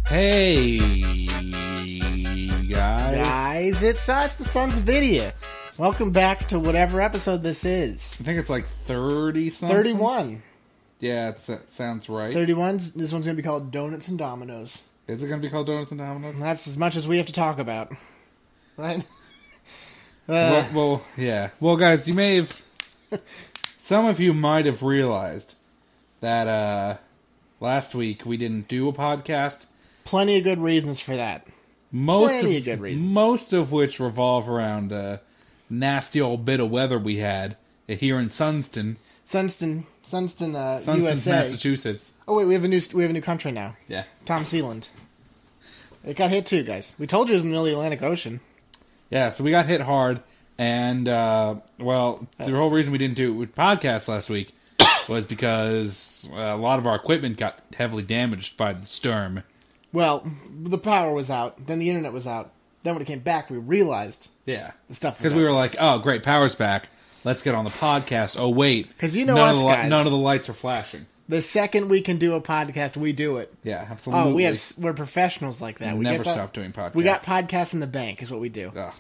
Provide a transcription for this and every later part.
Hey, guys, it's us, the SonsOfVidya. Welcome back to whatever episode this is. I think it's like 30 something. 31. Yeah, that sounds right. 31. This one's going to be called Donuts and Dominoes. Is it going to be called Donuts and Dominoes? And that's as much as we have to talk about. Right? Yeah. Well, guys, you may have... some of you might have realized that last week we didn't do a podcast. Plenty of good reasons for that. Plenty of good reasons. Most of which revolve around a nasty old bit of weather we had here in Sunston, USA, Massachusetts. Oh wait, we have a new country now. Yeah, Tom Sealand. It got hit too, guys. We told you it was in the middle of the Atlantic Ocean. Yeah, so we got hit hard, and the whole reason we didn't do it with podcasts last week was because a lot of our equipment got heavily damaged by the storm. Well, the power was out, then the internet was out. Then when it came back, we realized the stuff was out. Because we were like, oh, great, power's back. Let's get on the podcast. Oh, wait. Because you know us, guys. None of the lights are flashing. The second we can do a podcast, we do it. Yeah, absolutely. Oh, we're professionals like that. We never stop doing podcasts. We got podcasts in the bank, is what we do. Oh,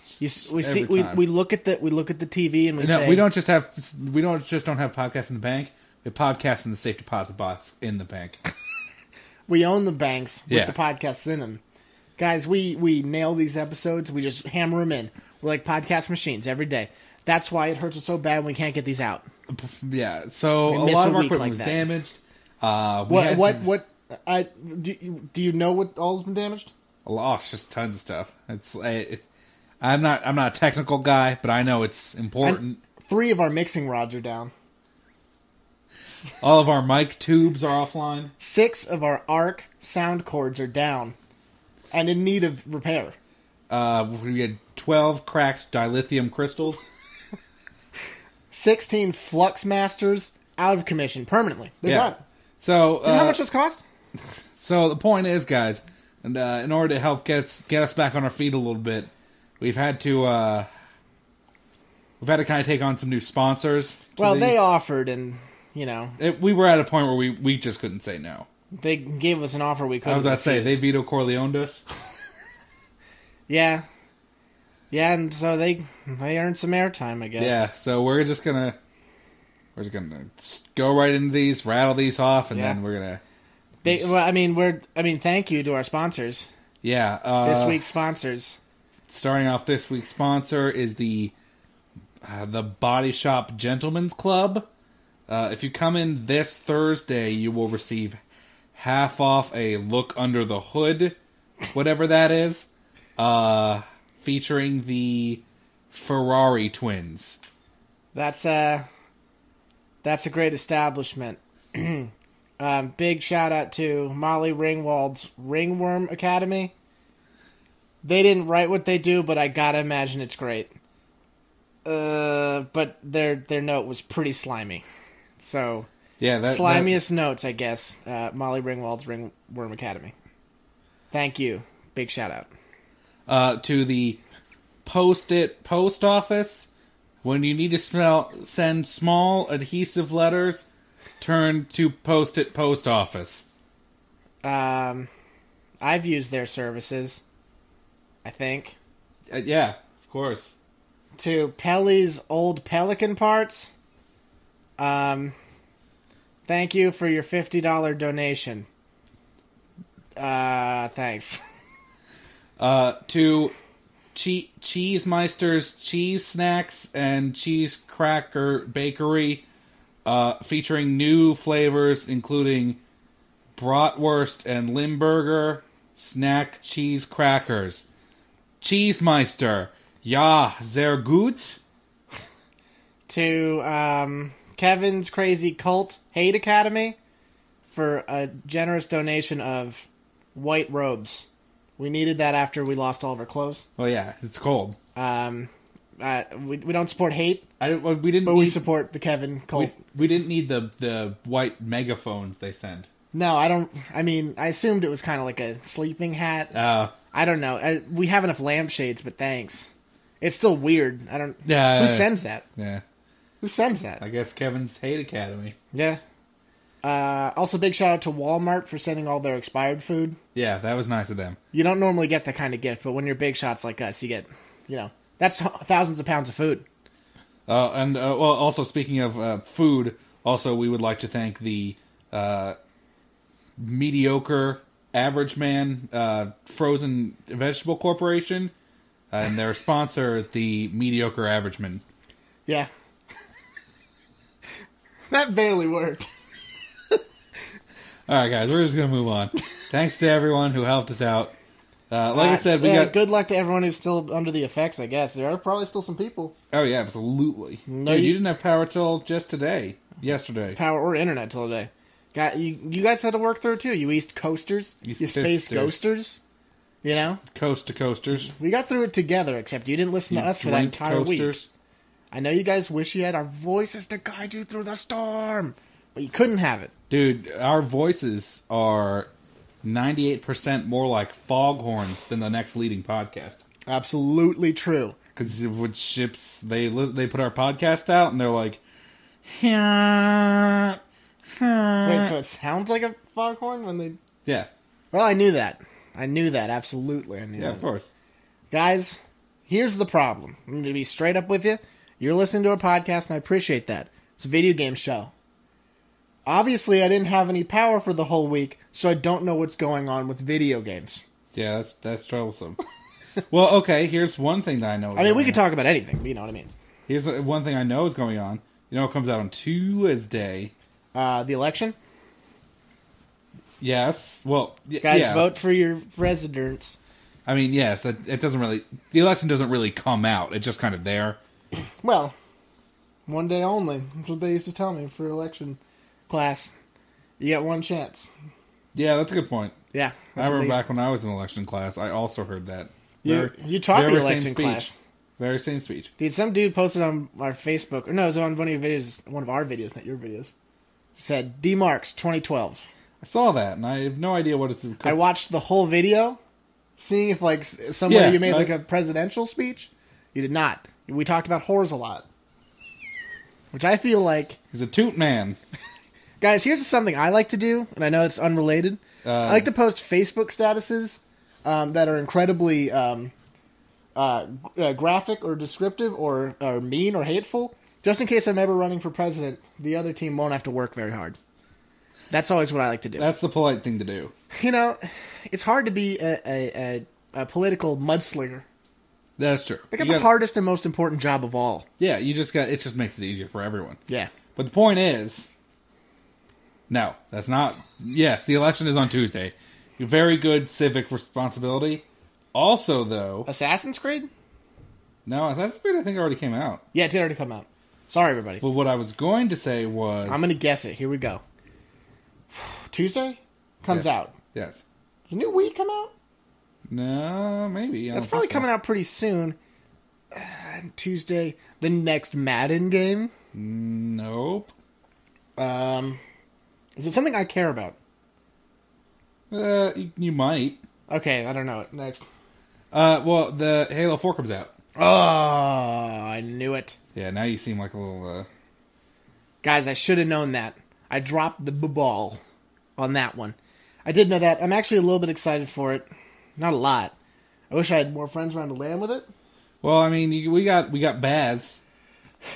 we look at the TV and we say, we don't just don't have podcasts in the bank. We have podcasts in the safe deposit box in the bank. We own the banks with the podcasts in them. Guys, we nail these episodes. We just hammer them in. We're like podcast machines every day. That's why it hurts us so bad when we can't get these out. Yeah, so a lot of our equipment was damaged. Do you know what all has been damaged? Oh, it's just tons of stuff. I'm not a technical guy, but I know it's important. 3 of our mixing rods are down. All of our mic tubes are offline. 6 of our ARC sound cords are down and in need of repair. We had 12 cracked dilithium crystals. 16 flux masters out of commission permanently. They're done. So, you know how much this cost? So the point is, guys, and in order to help get us back on our feet a little bit, we've had to kind of take on some new sponsors. Well, they offered, and we were at a point where we just couldn't say no. They gave us an offer we couldn't. I was about to say they Vito Corleoned us. Yeah, and so they earned some airtime, I guess. Yeah, so we're just gonna go right into these, rattle these off, and then we're gonna. Thank you to our sponsors. Yeah, this week's sponsors. Starting off, this week's sponsor is the Body Shop Gentlemen's Club. If you come in this Thursday, you will receive half off a look under the hood, whatever that is, featuring the Ferrari twins. That's a great establishment. Big shout out to Molly Ringwald's Ringworm Academy. They didn't write what they do, but I gotta imagine it's great. But their note was pretty slimy. So, slimiest notes, I guess. Molly Ringwald's Ringworm Academy. Thank you. Big shout out. To the Post-it post office. When you need to send small adhesive letters, turn to Post-it post office. I've used their services, I think. Yeah, of course. To Pelly's Old Pelican Parts. Thank you for your $50 donation. Thanks. To Cheesemeister's Cheese Snacks and Cheese Cracker Bakery, featuring new flavors including bratwurst and Limburger snack cheese crackers. Cheesemeister, ja, sehr gut. To Kevin's Crazy Cult Hate Academy for a generous donation of white robes. We needed that after we lost all of our clothes. Oh yeah, it's cold. We don't support hate. We support the Kevin cult. We didn't need the white megaphones they sent. No, I don't. I mean, I assumed it was kind of like a sleeping hat. I don't know. We have enough lampshades, but thanks. It's still weird. I don't. Yeah. Who sends that? Yeah. Who sends that? I guess Kevin's Hate Academy. Yeah. Also, big shout out to Walmart for sending all their expired food. Yeah, that was nice of them. You don't normally get that kind of gift, but when you're big shots like us, you get, that's thousands of pounds of food. Also speaking of food, also we would like to thank the Mediocre Average Man Frozen Vegetable Corporation and their sponsor, the Mediocre Average Man. Yeah. That barely worked. All right, guys, we're just going to move on. Thanks to everyone who helped us out. I said, we got... Good luck to everyone who's still under the effects, I guess. There are probably still some people. Oh, yeah, absolutely. No, Dude, you didn't have power till just yesterday. Power or internet till today. You guys had to work through it, too. You East Coasters. You Space Ghosters. Coast to Coasters. We got through it together, except you didn't listen to us for that entire week. I know you guys wish you had our voices to guide you through the storm, but you couldn't have it. Dude, our voices are 98% more like foghorns than the next leading podcast. Absolutely true. Because with ships, they put our podcast out, and they're like... Wait, so it sounds like a foghorn when they... Yeah. Well, I knew that. Absolutely, I knew that. Yeah, of course. Guys, here's the problem. I'm going to be straight up with you. You're listening to a podcast, and I appreciate that. It's a video game show. Obviously, I didn't have any power for the whole week, so I don't know what's going on with video games. Yeah, that's troublesome. Well, okay, here's one thing that I know. We could talk about anything, but you know what I mean. Here's one thing I know is going on. You know what comes out on Tuesday? The election? Yes. Well, guys, vote for your presidents. I mean, yes, it doesn't really... The election doesn't really come out. It's just kind of there. Well, one day only. That's what they used to tell me for election class. You get one chance. Yeah, that's a good point. Yeah. I remember back when I was in election class, I also heard that. You taught the election class. Very same speech. Dude, some dude posted on our Facebook, or no, it was on one of our videos, not your videos. Said, D-Marks 2012. I saw that, and I have no idea what it's... I watched the whole video, seeing if, somewhere you made, a presidential speech. You did not. We talked about whores a lot. Which I feel like... He's a toot man. Guys, here's something I like to do, and I know it's unrelated. I like to post Facebook statuses that are incredibly graphic or descriptive or mean or hateful, just in case I'm ever running for president. The other team won't have to work very hard. That's always what I like to do. That's the polite thing to do. It's hard to be a political mudslinger. That's true. They got the hardest and most important job of all. Yeah, it just makes it easier for everyone. Yeah. But the point is, no, that's not... Yes, the election is on Tuesday. Very good civic responsibility. Also, though... Assassin's Creed? No, Assassin's Creed I think already came out. Yeah, it did already come out. Sorry, everybody. But what I was going to say was... I'm going to guess it. Here we go. Tuesday? Comes out. Yes. Does the new Wii come out? No, maybe. That's probably coming out pretty soon. Tuesday. The next Madden game? Nope. Is it something I care about? You might. Okay, I don't know it. Next. Well, the Halo 4 comes out. Oh, I knew it. Yeah, now you seem like a little... Guys, I should have known that. I dropped the ball on that one. I did know that. I'm actually a little bit excited for it. Not a lot. I wish I had more friends around to land with it. Well, I mean, we got Baz.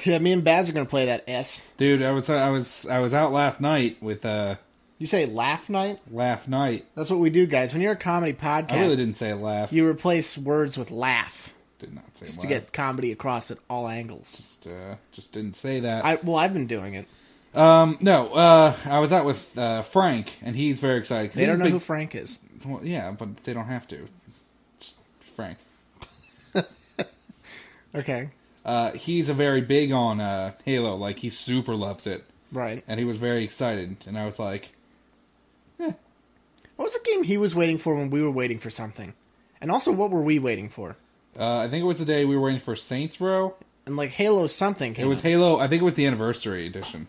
Yeah, me and Baz are gonna play that S. Dude, I was out last night with You say laugh night? Laugh night. That's what we do, guys. When you're a comedy podcast, I really didn't say laugh. You replace words with laugh. Did not say just laugh. To get comedy across at all angles. Just didn't say that. I've been doing it. No, I was out with Frank, and he's very excited. They don't know who Frank is. Well, yeah, but they don't have to. Just Frank. Okay. He's a very big on Halo. Like, he super loves it. Right. And he was very excited, and I was like, What was the game he was waiting for when we were waiting for something? And also, what were we waiting for? I think it was the day we were waiting for Saints Row. And, Halo something came It was out. Halo, I think it was the Anniversary Edition.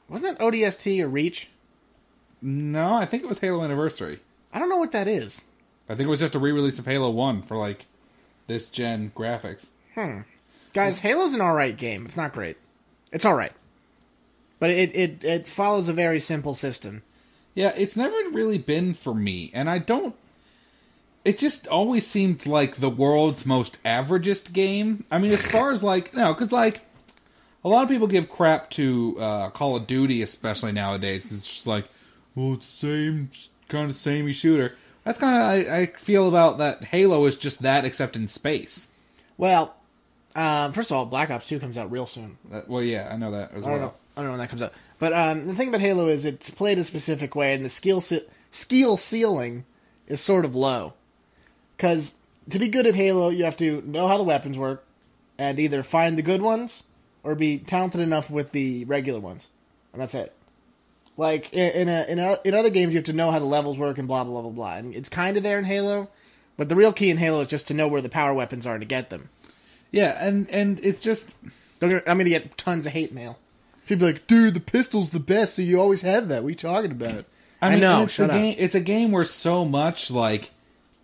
Wasn't that ODST or Reach? No, I think it was Halo Anniversary. I don't know what that is. I think it was just a re-release of Halo 1 for, this gen graphics. Guys, Halo's an alright game. It's not great. It's alright. But it follows a very simple system. Yeah, it's never really been for me, and I don't... It just always seemed like the world's most averagest game. I mean, as far as, like... No, because, like, a lot of people give crap to Call of Duty, especially nowadays. It's just like, well, it's the same, kind of samey shooter. That's kind of... I feel about that Halo is just that, except in space. Well, first of all, Black Ops 2 comes out real soon. Well, yeah, I know that as well. I don't know when that comes out. But the thing about Halo is it's played a specific way, and the skill ceiling is sort of low. Because to be good at Halo, you have to know how the weapons work, and either find the good ones, or be talented enough with the regular ones. And that's it. Like, in other games, you have to know how the levels work, and blah, blah, blah, blah. And it's kind of there in Halo, but the real key in Halo is just to know where the power weapons are and to get them. Yeah, and it's just... I'm going to get tons of hate mail. People are like, dude, the pistol's the best, so you always have that. What are you talking about? I mean, know, shut up. It's a game where so much, like,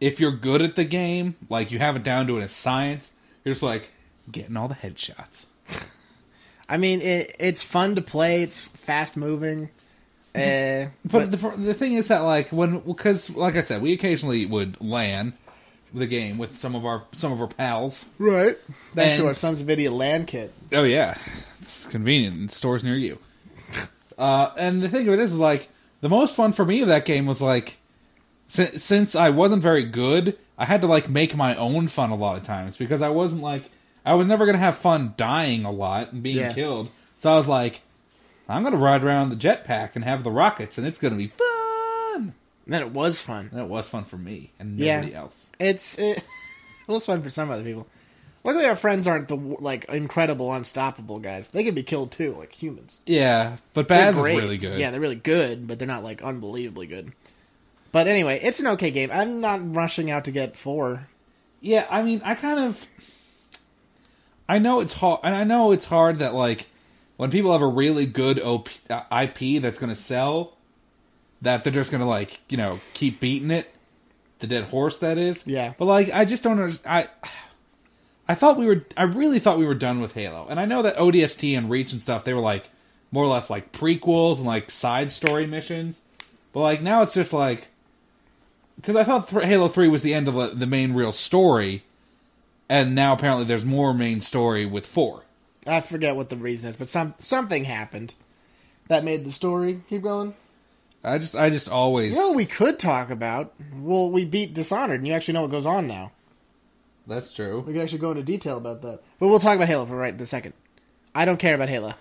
if you're good at the game, like, you have it down to a science, you're just, like, getting all the headshots. I mean, it's fun to play. It's fast-moving. But the thing is that, like, because, like I said, we occasionally would LAN the game with some of our pals. Right. Thanks to our SonsOfVidya LAN kit. Oh, yeah. It's convenient in stores near you. And the thing of it is, like, the most fun for me of that game was, like, since I wasn't very good, I had to, like, make my own fun a lot of times, because I wasn't, like, I was never going to have fun dying a lot and being killed. So I was like, I'm going to ride around the jetpack and have the rockets, and it's going to be fun. And then it was fun. And it was fun for me and nobody else. It was fun for some other people. Luckily, our friends aren't the, like, incredible, unstoppable guys. They can be killed, too, like humans. Yeah, but Baz is really good. Yeah, they're really good, but they're not, like, unbelievably good. But anyway, it's an okay game. I'm not rushing out to get 4. Yeah, I mean, I know it's hard, and I know it's hard that, like, when people have a really good IP that's going to sell, that they're just going to, like, you know, keep beating it. The dead horse, that is. Yeah. But, like, I just don't understand. I really thought we were done with Halo. And I know that ODST and Reach and stuff, they were, like, more or less, like, prequels and, like, side story missions. But, like, now it's just, like... Because I thought Halo 3 was the end of the main real story, and now apparently there's more main story with 4. I forget what the reason is, but something happened that made the story keep going. I just always... You know what we could talk about? Well, we beat Dishonored, and you actually know what goes on now. That's true. We can actually go into detail about that. But we'll talk about Halo for right this second. I don't care about Halo.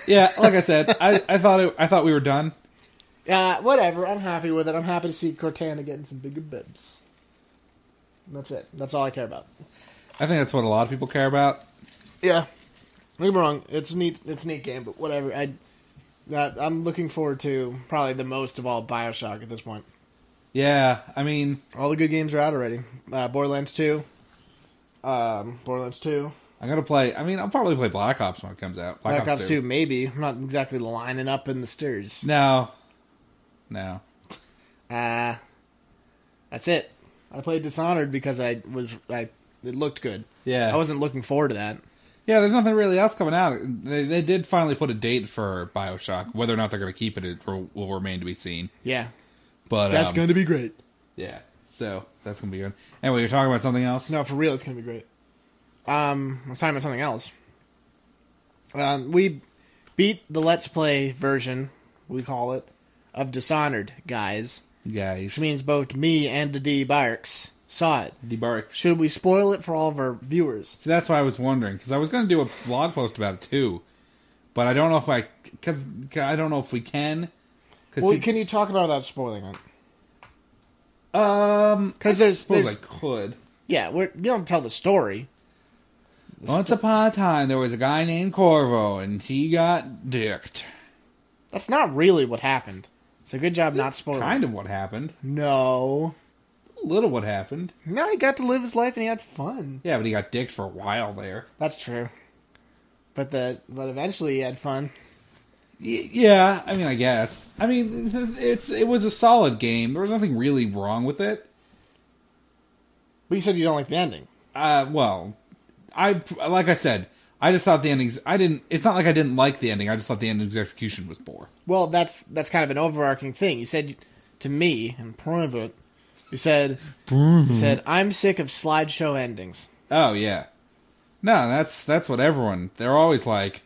Yeah, like I said, I thought we were done. Whatever. I'm happy with it. I'm happy to see Cortana getting some bigger bibs. That's it. That's all I care about. I think that's what a lot of people care about. Yeah. Don't get me wrong. It's a neat game, but whatever. I'm looking forward to probably the most of all BioShock at this point. Yeah, I mean... All the good games are out already. Borderlands 2. Borderlands 2. I'm going to play... I mean, I'll probably play Black Ops when it comes out. Black Ops 2, maybe. I'm not exactly lining up in the stirs. No. That's it. I played Dishonored because it looked good. Yeah. I wasn't looking forward to that. Yeah, there's nothing really else coming out. They did finally put a date for BioShock. Whether or not they're going to keep it will remain to be seen. Yeah. But that's going to be great. Yeah. So, that's going to be good. Anyway, you're talking about something else? No, for real, it's going to be great. I was talking about something else. We beat the Let's Play version, we call it, of Dishonored, guys. Which means both me and the D-Barks saw it. D-Barks. Should we spoil it for all of our viewers? See, that's why I was wondering, because I was going to do a blog post about it too, but I don't know if I don't know if we can. Well, can you talk about it without spoiling it? Because I suppose I could. Yeah, you don't tell the story. Once upon a time, there was a guy named Corvo, and he got dicked. That's not really what happened. So good job not spoiling. Kind of what happened. No. A little what happened. No, he got to live his life and he had fun. Yeah, but he got dicked for a while there. That's true. But eventually he had fun. Yeah, I mean, I guess. I mean, it was a solid game. There was nothing really wrong with it. But you said you don't like the ending. Well, like I said, I just thought the endings. It's not like I didn't like the ending. I just thought the ending's execution was poor. Well, that's kind of an overarching thing. You said to me in private. You said, I'm sick of slideshow endings. Oh yeah, no, that's what everyone. They're always like.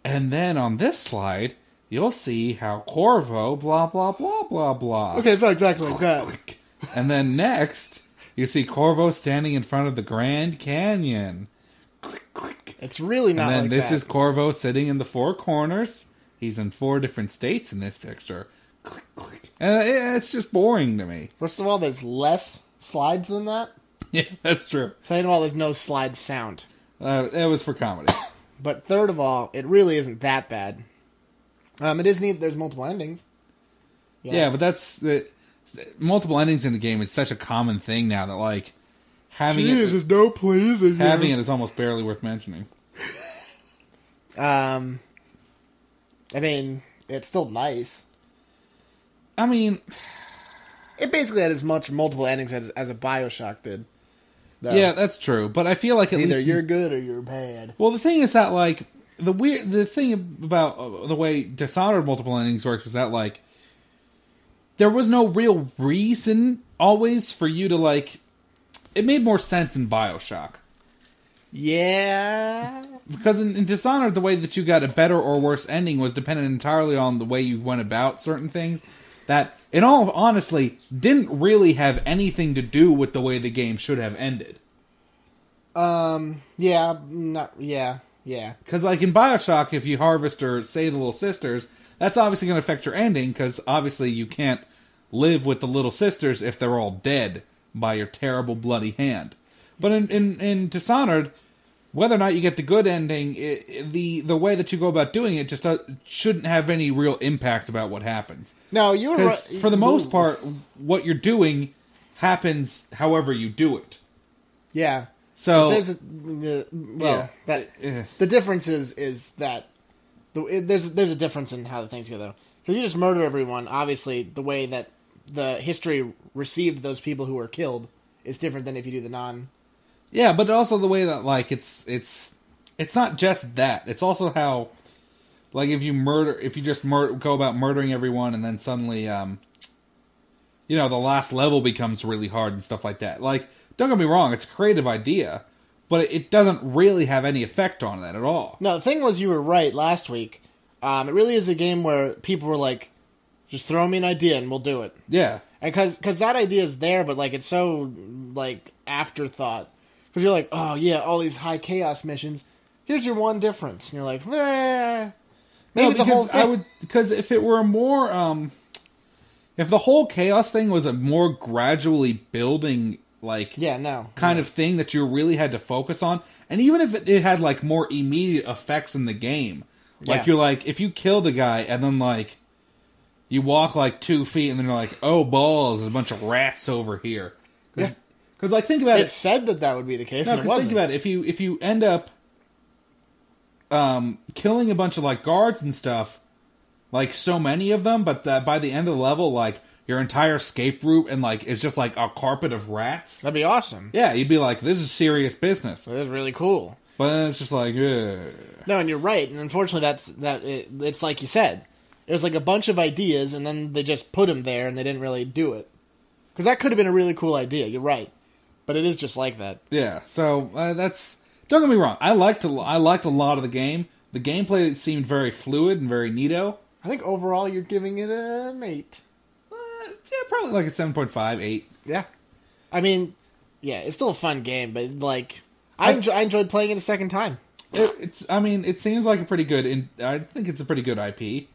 And then on this slide, you'll see how Corvo blah blah blah blah blah. Okay, it's not exactly like that. And then next, you see Corvo standing in front of the Grand Canyon. It's really not like that. And then this is Corvo sitting in the four corners. He's in 4 different states in this picture. And it's just boring to me. First of all, there's less slides than that. Yeah, that's true. Second of all, there's no slide sound. It was for comedy. But third of all, it really isn't that bad. It is neat. There's multiple endings. Yeah, but that's multiple endings in the game is such a common thing now that like having there's no pleasing. Having it is almost barely worth mentioning. I mean, it's still nice. I mean, it basically had as much multiple endings as a BioShock did. Though. Yeah, that's true. But I feel like either you're good or you're bad. Well, the thing is that like the thing about the way Dishonored multiple endings works is that like there was no real reason always for you to like. It made more sense in BioShock. Yeah. Because in Dishonored, the way that you got a better or worse ending was dependent entirely on the way you went about certain things. That, in all honestly, didn't really have anything to do with the way the game should have ended. Yeah. Because, like, in BioShock, if you harvest or save the Little Sisters, that's obviously going to affect your ending, because obviously you can't live with the Little Sisters if they're all dead by your terrible bloody hand. But in Dishonored, whether or not you get the good ending, the way that you go about doing it just shouldn't have any real impact about what happens. No, you're right. For the most part, what you're doing happens however you do it. Yeah. So the difference is that there's a difference in how the things go though. Because you just murder everyone. Obviously, the way that the history received those people who were killed is different than if you do the non. Yeah, but also the way that like it's not just that. It's also how like if you just go about murdering everyone and then suddenly the last level becomes really hard and stuff like that. Like, don't get me wrong, it's a creative idea, but it doesn't really have any effect on that at all. No, the thing was, you were right last week. It really is a game where people were like, just throw me an idea and we'll do it. Yeah. And because that idea is there, but like it's so like afterthought. Because you're like, oh yeah, all these high chaos missions. Here's your one difference, and you're like, maybe the whole thing. Because if it were a more, if the whole chaos thing was a more gradually building, like, kind of thing that you really had to focus on, and even if it had like more immediate effects in the game, like you're like, if you killed a guy and then like you walk like 2 feet and then you're like, oh balls, there's a bunch of rats over here. Yeah. Because, like, think about it. It said that would be the case, No, and it wasn't. think about it. If you end up killing a bunch of, like, guards and stuff, like, so many of them, but by the end of the level, like, your entire escape route and, like, is just, like, a carpet of rats. That'd be awesome. Yeah, you'd be like, this is serious business. That is really cool. But then it's just like, ugh. No, and you're right. And unfortunately, it's like you said. It was like a bunch of ideas, and then they just put them there, and they didn't really do it. Because that could have been a really cool idea. You're right. But it is just like that. Yeah, so that's... Don't get me wrong. I liked a lot of the game. The gameplay seemed very fluid and very neato. I think overall you're giving it an 8. Yeah, probably like a 7.5, 8. Yeah. I mean, yeah, it's still a fun game, but like... I enjoyed playing it a second time. It seems like a pretty good... I think it's a pretty good IP.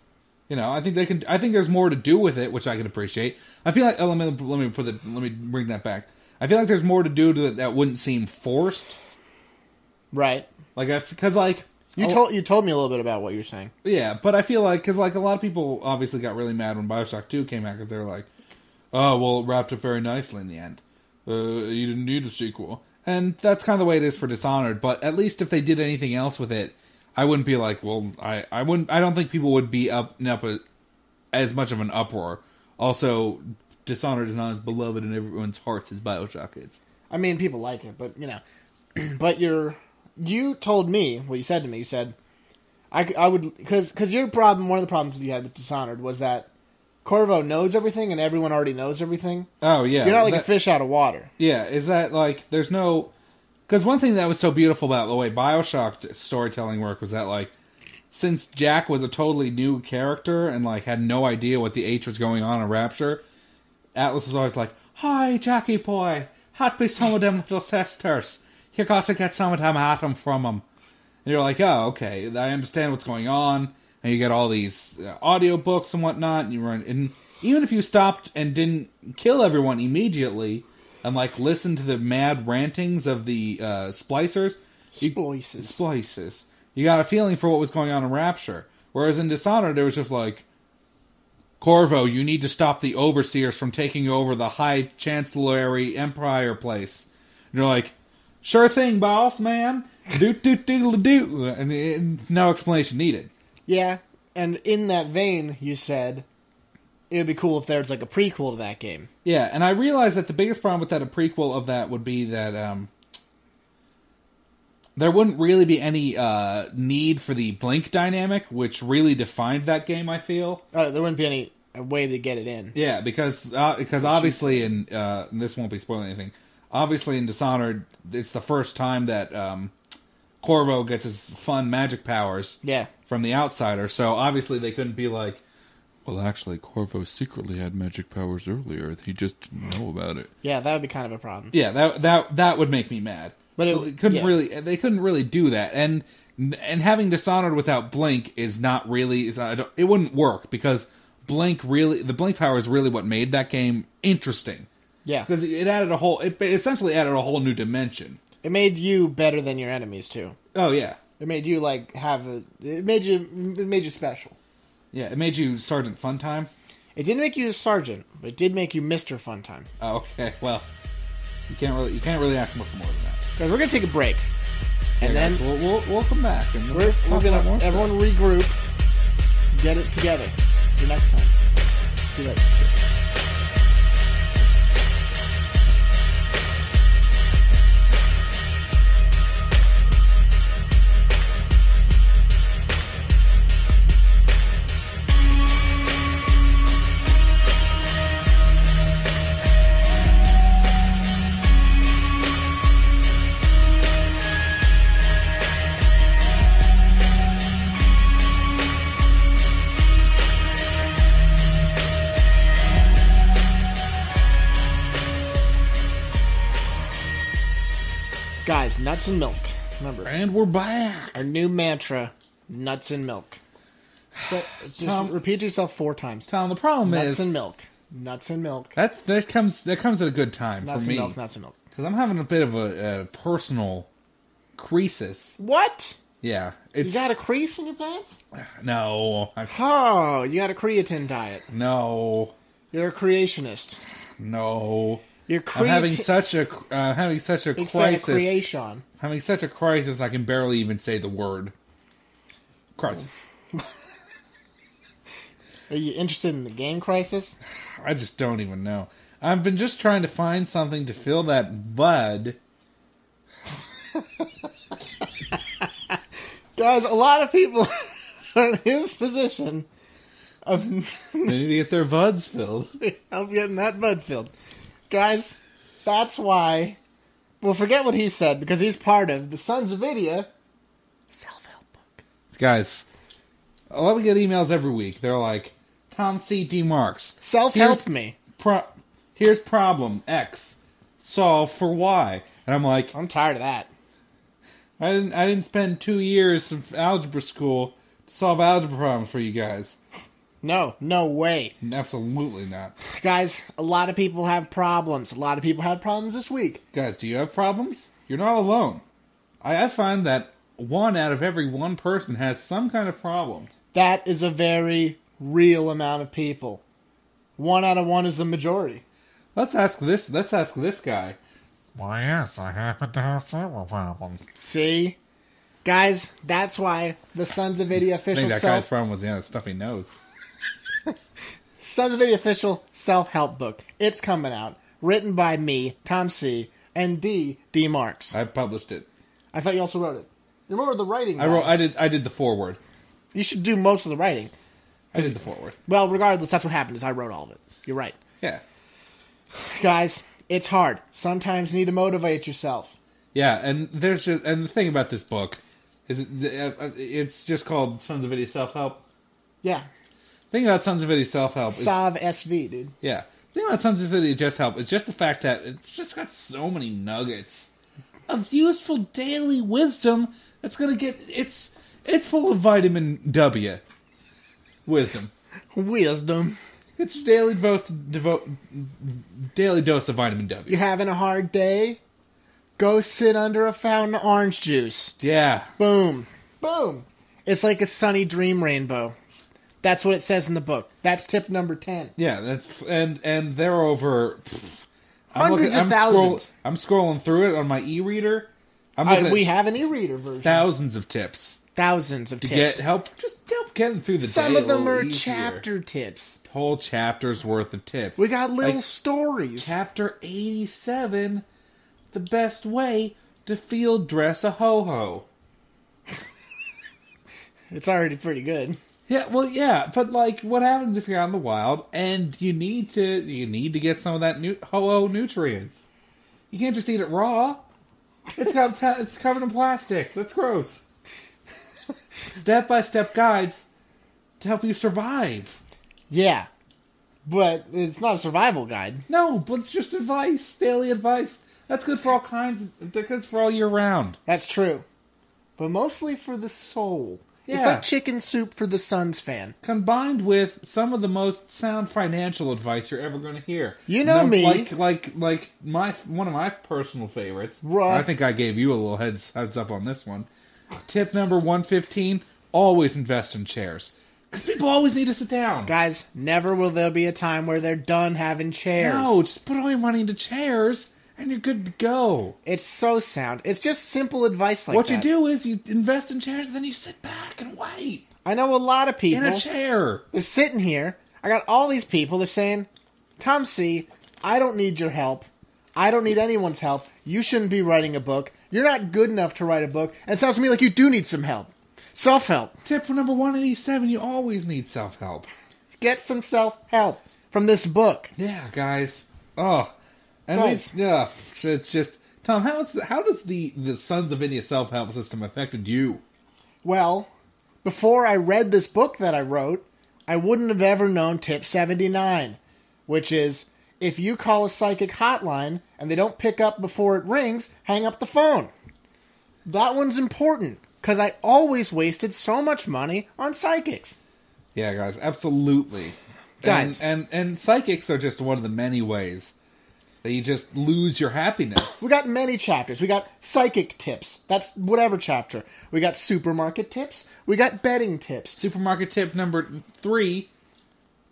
You know, I think there's more to do with it, which I can appreciate. I feel like... let me bring that back. I feel like there's more to do to it that wouldn't seem forced. Right. Because you told me a little bit about what you're saying. Yeah, but I feel like, because like a lot of people obviously got really mad when Bioshock 2 came out, because they were like, oh, well, it wrapped up very nicely in the end. You didn't need a sequel. And that's kind of the way it is for Dishonored, but at least if they did anything else with it, I wouldn't be like, well, I don't think people would be up as much of an uproar. Also, Dishonored is not as beloved in everyone's hearts as Bioshock is. I mean, people like it, but, you know. But you're you told me what you said to me. You said I would because your problem. One of the problems you had with Dishonored was that Corvo knows everything and everyone already knows everything. Oh yeah, you're not like a fish out of water. Yeah, is that like there's no? Because one thing that was so beautiful about the way BioShock storytelling worked was that like since Jack was a totally new character and like had no idea what the H was going on in Rapture, Atlas was always like, "Hi, Jackie boy, happy some of them little sisters. You got to get some of them atom from them." And you're like, "Oh, okay, I understand what's going on." And you get all these audio books and whatnot. And you run, and even if you stopped and didn't kill everyone immediately, and like listen to the mad rantings of the splicers, splices. You got a feeling for what was going on in Rapture. Whereas in Dishonored, it was just like, Corvo, you need to stop the overseers from taking over the High Chancellery Empire place. And you're like, sure thing, boss, man. Do. And no explanation needed. Yeah, and in that vein, you said it would be cool if there's like a prequel to that game. Yeah, and I realized that the biggest problem with that, a prequel of that, would be that there wouldn't really be any need for the blink dynamic, which really defined that game, I feel. There wouldn't be any way to get it in. Yeah, because obviously, and this won't be spoiling anything, obviously in Dishonored, it's the first time that Corvo gets his fun magic powers from the outsider, so obviously they couldn't be like, well, actually, Corvo secretly had magic powers earlier. He just didn't know about it. Yeah, that would be kind of a problem. Yeah, that would make me mad. But they couldn't really do that, and having Dishonored without Blink is not really. It wouldn't work because the Blink power is really what made that game interesting. Yeah, because it essentially added a whole new dimension. It made you better than your enemies too. Oh yeah, it made you it made you special. Yeah, it made you Sergeant Funtime. It didn't make you a sergeant, but it did make you Mr. Funtime. Oh, okay. Well, you can't really ask much more than that. Guys, we're gonna take a break, and then we'll come back, and we're gonna everyone regroup, get it together for next time. See you later. Guys, nuts and milk. Remember. And we're back. Our new mantra, nuts and milk. So, just repeat yourself 4 times. Tom, the problem is... Nuts and milk. Nuts and milk. That comes at a good time nuts for me. Nuts and milk. Because I'm having a bit of a personal crisis. What? Yeah. You got a crease in your pants? No. Oh, you got a creatine diet. No. You're a creationist. No. You're I'm having such a big crisis. Fan of creation. Having such a crisis, I can barely even say the word. Crisis. Are you interested in the game Crisis? I just don't even know. I've been just trying to find something to fill that void. Guys, a lot of people are in his position of... They need to get their buds filled. I'm getting that bud filled. Guys, that's why... Well, forget what he said, because he's part of the SonsOfVidya self-help book. Guys, we get emails every week. They're like, Tom C. D. Marks. Self-help me. Here's problem X. Solve for Y. And I'm like... I'm tired of that. I didn't spend 2 years of algebra school to solve algebra problems for you guys. No way. Absolutely not. Guys, a lot of people have problems. A lot of people had problems this week. Guys, do you have problems? You're not alone. I find that 1 out of every 1 person has some kind of problem. That is a very real amount of people. 1 out of 1 is the majority. Let's ask this guy. Why, yes, I happen to have several problems. See? Guys, that's why the SonsOfVidya official I think that guy's problem was the stuffy nose. SonsOfVidya official self-help book. It's coming out. Written by me, Tom C., and D. Marks. I published it. I thought you also wrote it. You remember the writing? I did the foreword. You should do most of the writing. I did the foreword. Well, regardless, that's what happened. Is I wrote all of it. You're right, Yeah. guys. It's hard. Sometimes you need to motivate yourself. Yeah, and the thing about this book is it's just called Sons of Vidya Self-Help. Yeah. The thing about Sons of Vidya Self-Help is... Sav SV, dude. Yeah. The thing about Sons of Vidya Just Help is just the fact that it's just got so many nuggets of useful daily wisdom that's going to get... It's full of vitamin W. Wisdom. Wisdom. It's your daily dose of vitamin W. You're having a hard day? Go sit under a fountain of orange juice. Yeah. Boom. Boom. It's like a sunny dream rainbow. That's what it says in the book. That's tip number 10. Yeah, that's and they're over Hundreds of thousands. I'm scrolling through it on my e-reader. We have an e-reader version. Thousands of tips. Thousands of To tips. get help getting through the day. Some of them are easier. chapter tips. Whole chapters worth of tips. We got little stories. Chapter 87, the best way to field dress a ho-ho. It's already pretty good. Yeah, well, yeah, but like, what happens if you're out in the wild and you need to get some of that ho-ho nutrients? You can't just eat it raw. It's covered in plastic. That's gross. Step-by-step guides to help you survive. Yeah. But it's not a survival guide. No, but it's just advice, daily advice. That's good for all kinds. That's good for all year round. That's true. But mostly for the soul. Yeah. It's like chicken soup for the Suns fan. Combined with some of the most sound financial advice you're ever going to hear. You know me. Like one of my personal favorites. Right. I think I gave you a little heads up on this one. Tip number 115, always invest in chairs. Because people always need to sit down. Guys, never will there be a time where they're done having chairs. No, just put all your money into chairs and you're good to go. It's so sound. It's just simple advice like what that. you do is you invest in chairs and then you sit back and wait. I know a lot of people. In a chair. They're sitting here. I got all these people. They're saying, Tom C., I don't need your help. I don't need anyone's help. You shouldn't be writing a book. You're not good enough to write a book. And it sounds to me like you do need some help. Self-help. Tip number 187, you always need self-help. Get some self-help from this book. Yeah, guys. Oh. And Guys. it's just... Tom, how does the Sons of Vidya self-help system affected you? Well, before I read this book that I wrote, I wouldn't have ever known tip 79, which is, if you call a psychic hotline and they don't pick up before it rings, hang up the phone. That one's important, because I always wasted so much money on psychics. Yeah, guys, absolutely. Guys. And psychics are just one of the many ways that you just lose your happiness. We got many chapters. We got psychic tips. That's whatever chapter. We got supermarket tips. We got betting tips. Supermarket tip number 3,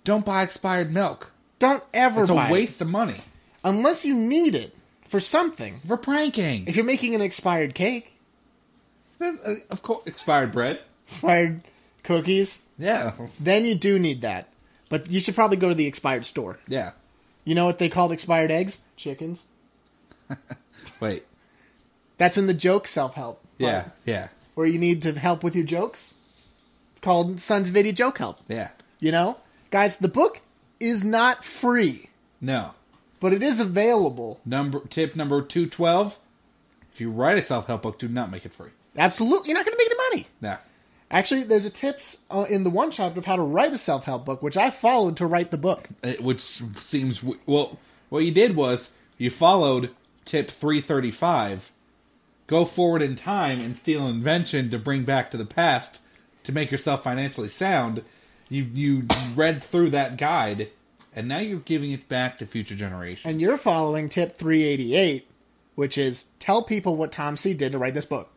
don't buy expired milk. Don't ever buy It's a waste of money. unless you need it for something. For pranking. If you're making an expired cake, Of course, expired bread. expired cookies, Yeah. then you do need that. But you should probably go to the expired store. Yeah. You know what they called expired eggs? Chickens. Wait. That's in the joke self-help. Yeah. part, Yeah. Where you need to help with your jokes. It's called Sons Vidya Joke Help. Yeah. You know? Guys, the book is not free, No. but it is available. Tip number 212. If you write a self-help book, do not make it free. Absolutely. You're not going to make any money. No. Actually, there's a tips in the one chapter of how to write a self-help book, which I followed to write the book. Which seems... Well, what you did was you followed tip 335. Go forward in time and steal an invention to bring back to the past to make yourself financially sound. You read through that guide, and now you're giving it back to future generations. And you're following tip 388, which is tell people what Tom C. did to write this book.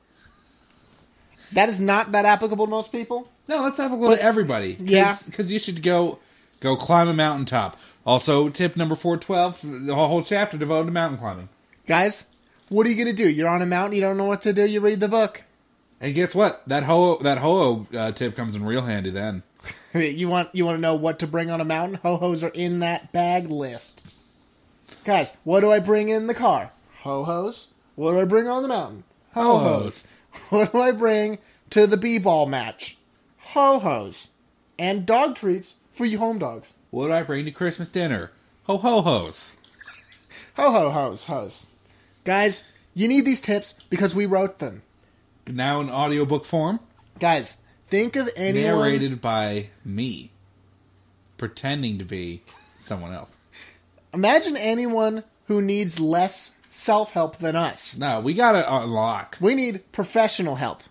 That is not that applicable to most people. No, that's applicable to everybody. Yeah. Because you should go climb a mountaintop. Also, tip number 412, the whole chapter devoted to mountain climbing. Guys, what are you going to do? You're on a mountain, you don't know what to do, you read the book. And guess what? That ho-oh tip comes in real handy then. You want to know what to bring on a mountain? Ho-hos are in that bag list. Guys, what do I bring in the car? Ho-hos. What do I bring on the mountain? Ho-hos. What do I bring to the b-ball match? Ho-hos. And dog treats for you home dogs. What do I bring to Christmas dinner? Ho-ho-hos. Ho-ho-hos. Guys, you need these tips because we wrote them. Now in audiobook form. Guys, think of anyone... Narrated by me. Pretending to be someone else. Imagine anyone who needs less self-help than us. No, we gotta unlock. We need professional help.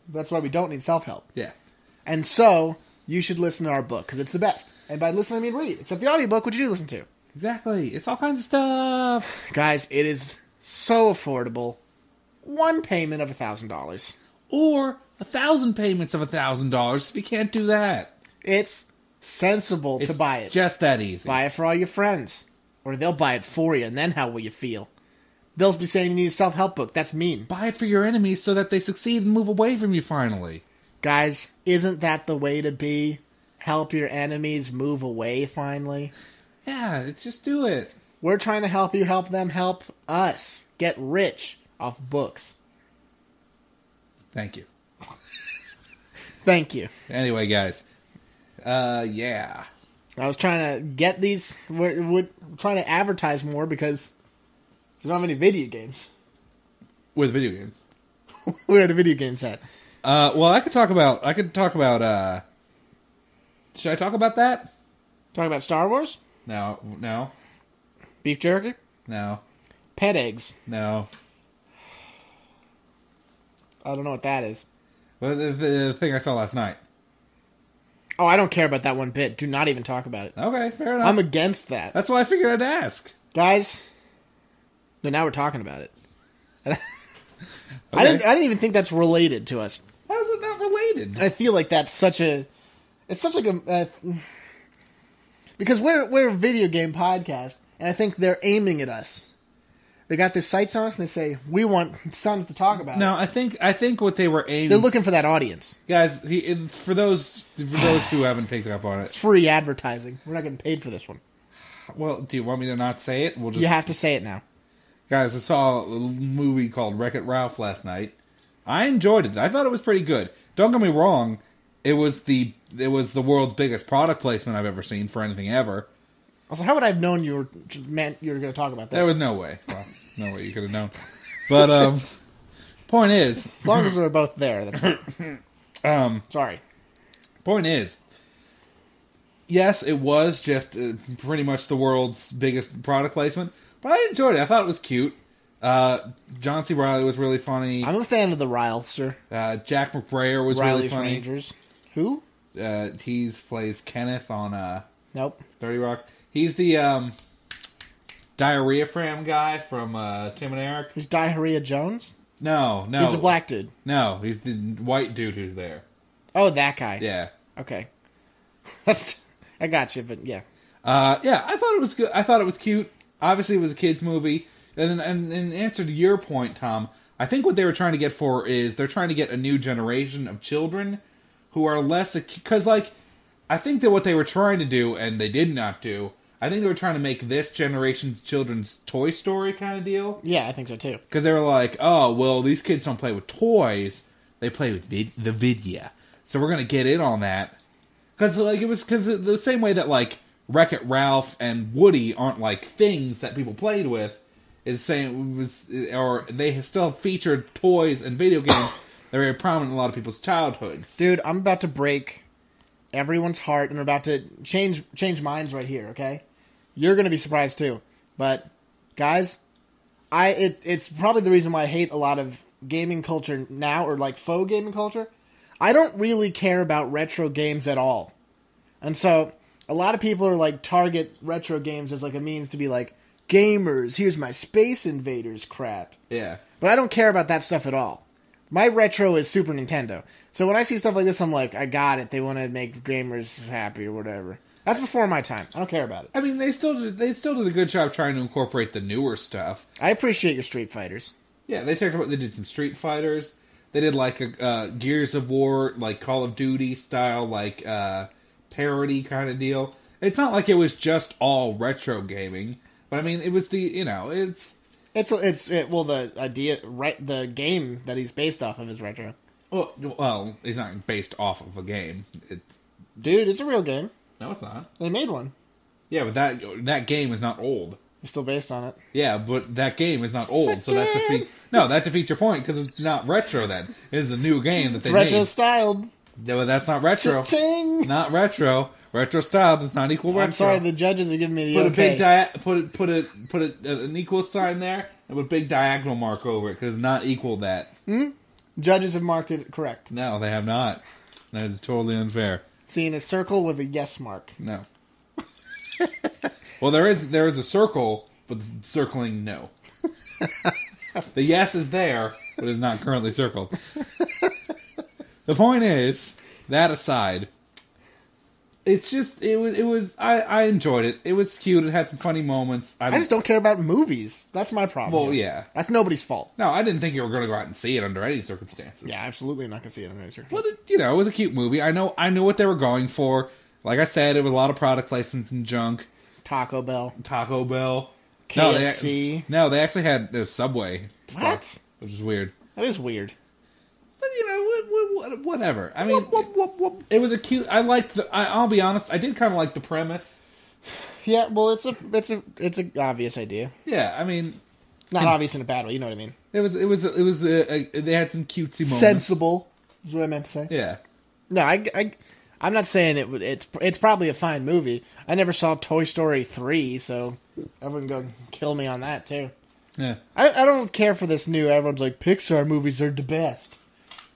That's why we don't need self-help. Yeah. And so, you should listen to our book, because it's the best. And by listening, I mean read. Except the audiobook, what you do listen to. Exactly. It's all kinds of stuff. Guys, it is so affordable. One payment of $1,000. Or 1,000 payments of $1,000 if you can't do that. It's sensible to buy it. Just that easy. Buy it for all your friends. Or they'll buy it for you, and then how will you feel? They'll be saying you need a self-help book. That's mean. Buy it for your enemies so that they succeed and move away from you finally. Guys, isn't that the way to be? Help your enemies move away finally? Yeah, just do it. We're trying to help you help them help us get rich off books. Thank you. Thank you. Anyway, guys. Yeah. I was trying to get these... We're trying to advertise more because we don't have any video games. With video games. We're at a video game set. Well, I could talk about... Should I talk about that? Talk about Star Wars? No. Beef jerky? No. Pet eggs? No. I don't know what that is. Well, the thing I saw last night. Oh, I don't care about that one bit. Do not even talk about it. Okay, fair enough. I'm against that. That's why I figured I'd ask. Guys, no, now we're talking about it. Okay. I didn't even think that's related to us. How is it not related? I feel like that's such a... It's such like a... because we're a video game podcast, and I think they're aiming at us. They got their sights on us, and they say, we want Sons to talk about No, it. I think what they were aiming... They're looking for that audience. Guys, for those who haven't picked up on It's it... free advertising. We're not getting paid for this one. Well, do you want me to not say it? We'll just... You have to say it now. Guys, I saw a little movie called Wreck-It Ralph last night. I enjoyed it. I thought it was pretty good. Don't get me wrong. It was the world's biggest product placement I've ever seen for anything ever. Also, how would I have known you were going to talk about this? There was no way. Well, no way you could have known. But, point is... As long as we're both there, that's fine. Sorry. Point is, yes, it was just pretty much the world's biggest product placement, but I enjoyed it. I thought it was cute. John C. Reilly was really funny. I'm a fan of the Rylester. Jack McBrayer was Riley's really funny. Rangers. Who? He plays Kenneth on Nope. 30 Rock. He's the diarrhea fram guy from Tim and Eric. He's Diarrhea Jones? No. He's the black dude. No, he's the white dude who's there. Oh, that guy. Yeah. Okay. I got you, but yeah. Yeah, I thought it was good. I thought it was cute. Obviously, it was a kid's movie. And in answer to your point, Tom, I think what they were trying to get for is they're trying to get a new generation of children who are less... Because, I think that what they were trying to do, and they did not do, I think they were trying to make this generation's children's Toy Story kind of deal. Yeah, I think so too. Because they were like, oh, well, these kids don't play with toys. They play with the Vidya. So we're going to get in on that. Because the same way that, Wreck-It Ralph and Woody aren't, things that people played with, or they still featured toys and video games that are very prominent in a lot of people's childhoods. Dude, I'm about to break everyone's heart, and I'm about to change minds right here, okay? You're going to be surprised too. But, guys, it's probably the reason why I hate a lot of gaming culture now, or faux gaming culture. I don't really care about retro games at all. And so, a lot of people are target retro games as a means to be gamers, here's my Space Invaders crap. Yeah. But I don't care about that stuff at all. My retro is Super Nintendo. So when I see stuff like this, I'm like, I got it. They want to make gamers happy or whatever. That's before my time. I don't care about it. I mean, they still did a good job trying to incorporate the newer stuff. I appreciate your Street Fighters. Yeah, they did some Street Fighters. They did a Gears of War, Call of Duty style, parody kind of deal. It's not like it was just all retro gaming. But I mean, it was Well, the idea, right? The game that he's based off of is retro. Well, it's not based off of a game. Dude, it's a real game. No, it's not. They made one. Yeah, but that game is not old. It's still based on it. Yeah, but that game is not old, so that defeats your point because it's not retro. Then it is a new game that they made. Retro styled. Yeah, but that's not retro. Cha-ching! Not retro. Retro style does not equal retro. I'm sorry, the judges are giving me the put okay. an equal sign there and put a big diagonal mark over it because not equal that. Judges have marked it correct. No, they have not. That is totally unfair. Seeing a circle with a yes mark. No. Well, there is a circle, but circling no. The yes is there, but it's not currently circled. The point is, that aside, it's just it was I enjoyed it. It was cute. It had some funny moments. I just don't care about movies. That's my problem. Well, yeah, that's nobody's fault. No, I didn't think you were going to go out and see it under any circumstances. Yeah, absolutely not going to see it under any circumstances. Well, it was a cute movie. I know what they were going for. Like I said, it was a lot of product placement and junk. Taco Bell. KFC. No, they actually had a Subway. What? Which is weird. That is weird. But whatever. I mean, it was a cute. I'll be honest. I did kind of like the premise. Yeah, well, it's a obvious idea. Yeah, I mean, not obvious in a bad way. You know what I mean? It was. They had some cutesy moments. Sensible is what I meant to say. Yeah. No, I'm not saying it's probably a fine movie. I never saw Toy Story 3, so everyone go kill me on that too. Yeah. I don't care for this new. Everyone's like Pixar movies are the best.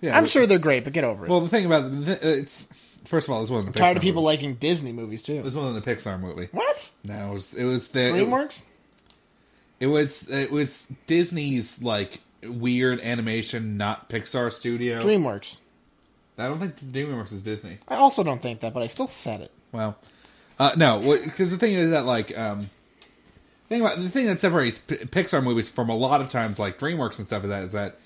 Yeah, I'm sure they're great, but get over it. Well, the thing about it's first of all, this wasn't a Pixar tired of people liking Disney movies too. This wasn't a Pixar movie. What? No, it was the DreamWorks. It was Disney's like weird animation, not Pixar studio. DreamWorks. I don't think DreamWorks is Disney. I also don't think that, but I still said it. Well, no, because the thing is that like the thing that separates Pixar movies from a lot of times like DreamWorks and stuff is that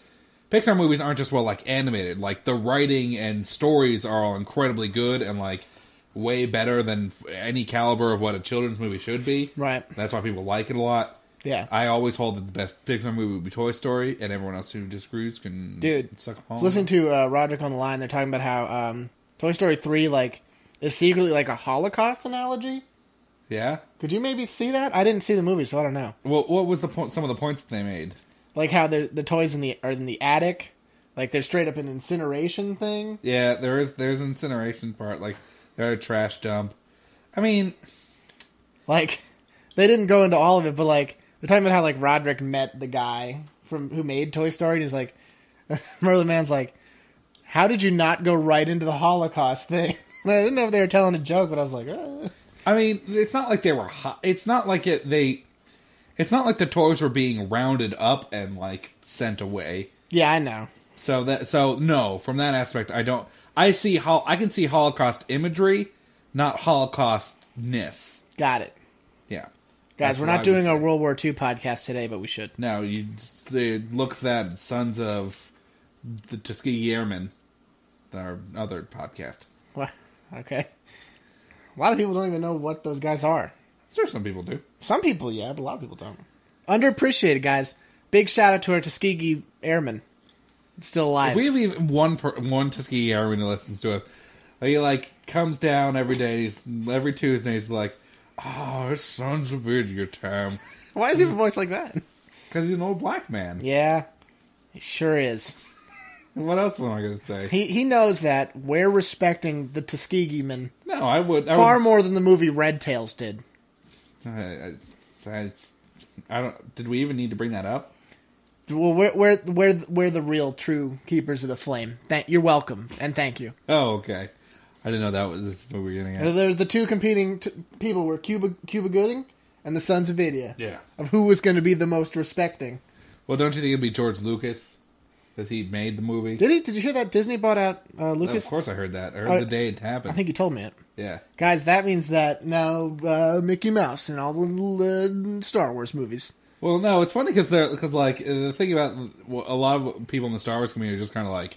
Pixar movies aren't just like animated. Like the writing and stories are all incredibly good and like way better than any caliber of what a children's movie should be. Right. That's why people like it a lot. Yeah. I always hold that the best Pixar movie would be Toy Story, and everyone else who disagrees can suck a home. Listen to Roderick on the Line. They're talking about how Toy Story 3 like is secretly like a Holocaust analogy. Yeah. Could you maybe see that? I didn't see the movie, so I don't know. Well, what was the point? Some of the points that they made, like how the toys are in the attic, like they're straight up an incineration thing. Yeah, there's an incineration part, like they're a trash dump. I mean, like they didn't go into all of it, but like they're talking about how like Roderick met the guy who made Toy Story, and he's like, Merlin Man's like, how did you not go right into the Holocaust thing? I didn't know if they were telling a joke, but I was like, I mean, it's not like they were it's not like it's not like the toys were being rounded up and like sent away. Yeah, I know. So no, from that aspect, I can see Holocaust imagery, not Holocaustness. Got it. Yeah. Guys, we're not doing a World War II podcast today, but we should. No, they look that Sons of the Tuskegee Airmen, our other podcast. What? Okay. A lot of people don't even know what those guys are. Sure, some people do. Some people, yeah, but a lot of people don't. Underappreciated, guys. Big shout out to our Tuskegee Airmen. Still alive. If we have even one Tuskegee Airman who listens to us, he like comes down every day. Every Tuesday, he's like, "Oh, it's SonsOfVidya time." Why is he have a voice like that? Because he's an old black man. Yeah, he sure is. What else am I going to say? He knows that we're respecting the Tuskegee men. No, I would far more than the movie Red Tails did. I don't. Did we even need to bring that up? Well, we're the real true keepers of the flame. You're welcome and thank you. Oh, okay. I didn't know that was what we were getting at. There's the two competing people were Cuba Gooding and the SonsOfVidya. Yeah. Of who was going to be the most respecting. Well, don't you think it'd be George Lucas? Because he made the movie. Did he? Did you hear that Disney bought out Lucas? No, of course I heard that. I heard the day it happened. I think you told me it. Yeah. Guys, that means that now Mickey Mouse and all the Star Wars movies. Well, no, it's funny because like the thing about a lot of people in the Star Wars community are just kind of like,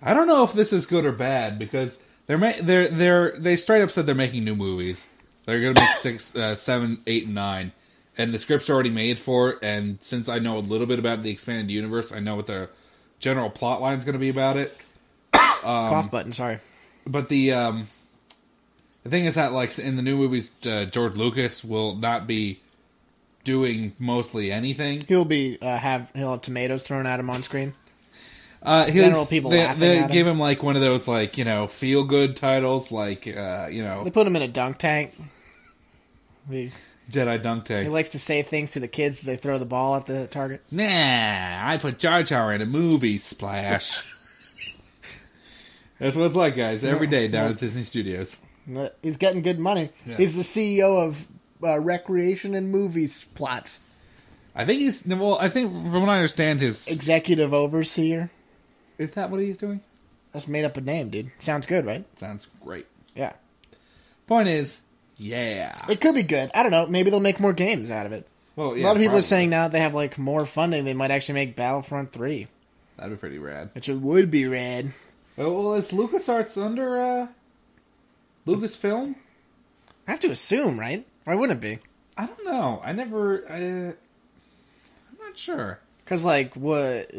I don't know if this is good or bad because they straight up said they're making new movies. They're gonna make 6, 7, 8, and 9, and the script's already made for it. And since I know a little bit about the expanded universe, I know what the general plot line's going to be about it. Cough button, sorry. But the thing is that, like, in the new movies, George Lucas will not be doing mostly anything. He'll have tomatoes thrown at him on screen. General people they laughing at him. give him like one of those, like, you know, feel good titles, like They put him in a dunk tank. Jedi dunk tank. He likes to say things to the kids as they throw the ball at the target. Nah, I put Jar Jar in a movie. Splash. That's what it's like, guys. Every day down at Disney Studios. He's getting good money. Yeah. He's the CEO of Recreation and Movies Plots. I think from what I understand, his Executive Overseer. Is that what he's doing? That's made up a name, dude. Sounds good, right? Sounds great. Yeah. Point is, yeah. It could be good. I don't know. Maybe they'll make more games out of it. Well, yeah, a lot of people probably. are saying now that they have like more funding, they might actually make Battlefront 3. That'd be pretty rad. Which it would be rad. Well, is LucasArts under Lucasfilm? I have to assume, right? Why wouldn't it be? I don't know. I'm not sure. Because, like, what?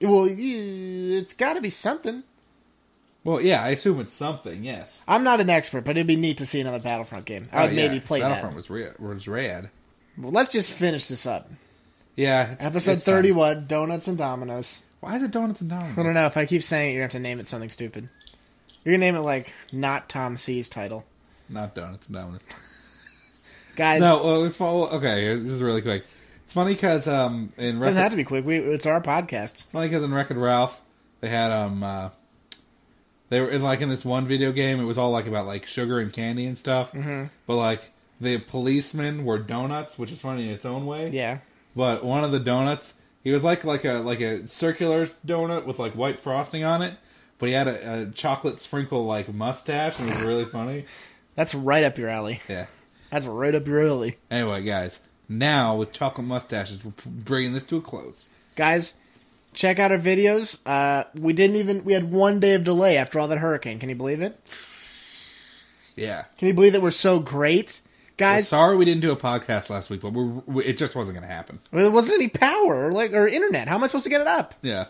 Well, it's got to be something. Well, yeah, I assume it's something, yes. I'm not an expert, but it'd be neat to see another Battlefront game. I would maybe play Battlefront that. was rad. Well, let's just finish this up. Yeah. Episode 31, Donuts and Dominoes. Why is it Donuts and Dominoes? I don't know. If I keep saying it, you're going to have to name it something stupid. You're going to name it, like, not Tom C's title. Not Donuts and Dominoes. Guys. No, well, okay, this is really quick. It's funny because it doesn't have to be quick. It's our podcast. It's funny because in Wreck-It Ralph, they had they were in this one video game. It was all like about like sugar and candy and stuff. Mm-hmm. But like the policemen were donuts, which is funny in its own way. Yeah. But one of the donuts, he was like a circular donut with like white frosting on it. But he had a chocolate sprinkle like mustache, and it was really funny. That's right up your alley. Yeah. That's right up your alley. Anyway, guys. Now, with chocolate mustaches, we're bringing this to a close. Guys, check out our videos. We had 1 day of delay after all that hurricane. Can you believe it? Yeah. Can you believe that we're so great? Guys, sorry we didn't do a podcast last week, but it just wasn't going to happen. There wasn't any power or internet. How am I supposed to get it up? Yeah.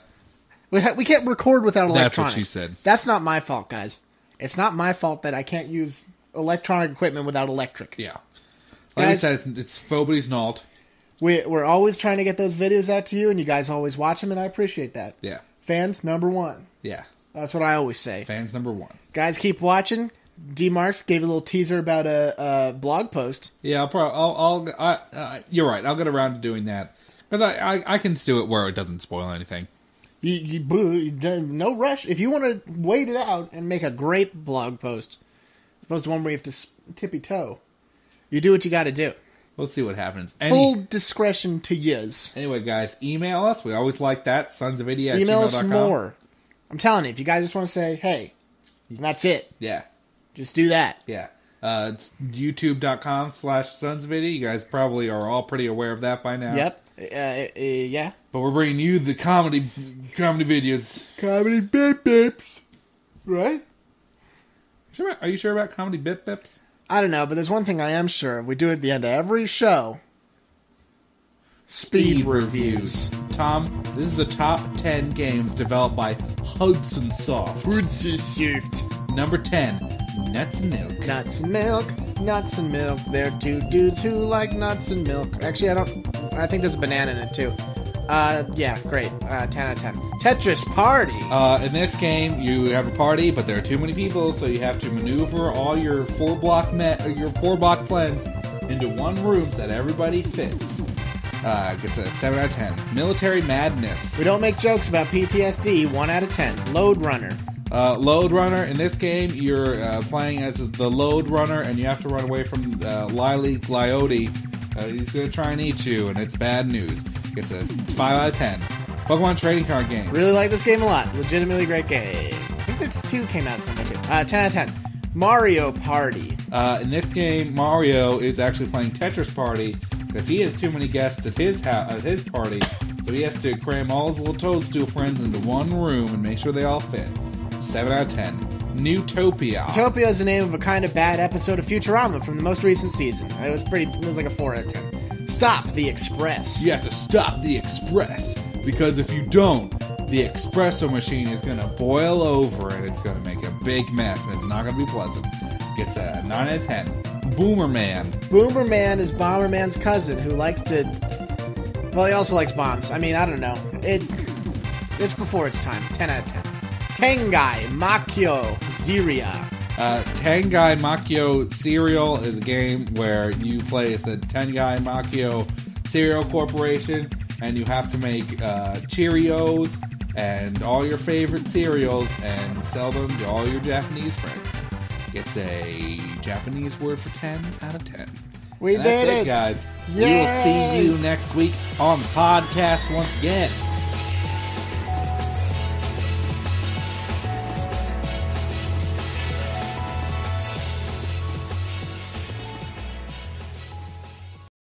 We can't record without electronics. That's what she said. That's not my fault, guys. It's not my fault that I can't use electronic equipment without electric. Yeah. Like I said, it's Fobity's Nault. We're always trying to get those videos out to you, and you guys always watch them, and I appreciate that. Yeah. Fans number one. Yeah. That's what I always say. Fans number one. Guys, keep watching. D. Marks gave a little teaser about a blog post. Yeah, you're right. I'll get around to doing that because I can do it where it doesn't spoil anything. No rush. If you want to wait it out and make a great blog post, as opposed to one where you have to tippy toe. You do what you got to do. We'll see what happens. Full discretion to use. Anyway, guys, email us. We always like that. SonsOfVidya@gmail.com. Email us more. I'm telling you, if you guys just want to say, hey, and that's it. Yeah. Just do that. Yeah. It's youtube.com/SonsOfVidya. You guys probably are all pretty aware of that by now. Yep. Yeah. But we're bringing you the comedy videos. Comedy bip bips. Right? Are you sure about comedy bip bips? I don't know, but there's one thing I am sure of. We do it at the end of every show. Speed reviews. Tom, this is the top 10 games developed by Hudson Soft. Number 10, Nuts and Milk. Nuts and Milk. Nuts and Milk. They're two dudes who like nuts and milk. Actually, I think there's a banana in it, too. Yeah, great. 10 out of 10. Tetris Party. In this game, you have a party, but there are too many people, so you have to maneuver all your four block friends into one room so that everybody fits. Gets a 7 out of 10. Military Madness. We don't make jokes about PTSD. 1 out of 10. Load Runner. Load Runner. In this game, you're playing as the Load Runner, and you have to run away from Lily Gliotti. He's going to try and eat you, and it's bad news. Gets a 5 out of 10. Pokemon trading card game. Really like this game a lot. Legitimately great game. I think there's 2 came out somewhere too. 10 out of 10. Mario Party. In this game, Mario is actually playing Tetris Party because he has too many guests at his party, so he has to cram all his little Toadstool friends into one room and make sure they all fit. 7 out of 10. Newtopia. Newtopia is the name of a kind of bad episode of Futurama from the most recent season. It was like a 4 out of 10. Stop the express. You have to stop the express, because if you don't, the espresso machine is going to boil over and it's going to make a big mess, and it's not going to be pleasant. Gets a 9 out of 10. Boomerman. Boomerman is Bomberman's cousin who likes to... Well, he also likes bombs. I mean, I don't know. It's before its time. 10 out of 10. Tengai Makyo Ziria. Tengai Makyo Cereal is a game where you play as the Tengai Makyo Cereal Corporation, and you have to make Cheerios and all your favorite cereals and sell them to all your Japanese friends. It's a Japanese word for 10 out of 10. We and did that's it, guys. Yay! We will see you next week on the podcast once again.